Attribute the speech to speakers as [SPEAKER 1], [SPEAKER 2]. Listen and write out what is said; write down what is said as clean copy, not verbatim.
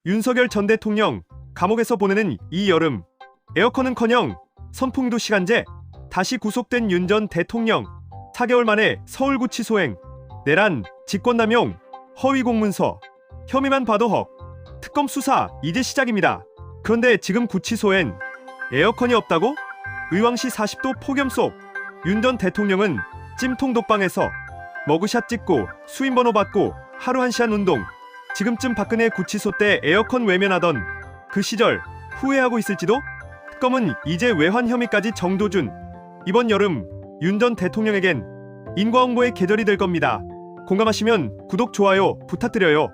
[SPEAKER 1] 윤석열 전 대통령 감옥에서 보내는 이 여름, 에어컨은커녕 선풍기도 시간제. 다시 구속된 윤 전 대통령 4개월 만에 서울구치소행. 내란, 직권남용, 허위공문서 혐의만 봐도 헉. 특검 수사 이제 시작입니다. 그런데 지금 구치소엔 에어컨이 없다고? 의왕시 40도 폭염 속 윤 전 대통령은 찜통 독방에서 머그샷 찍고 수인번호 받고 하루 1시간 운동. 지금쯤 박근혜 구치소 때 에어컨 외면하던 그 시절 후회하고 있을지도? 특검은 이제 외환 혐의까지 정도준. 이번 여름 윤 전 대통령에겐 인과응보의 계절이 될 겁니다. 공감하시면 구독, 좋아요 부탁드려요.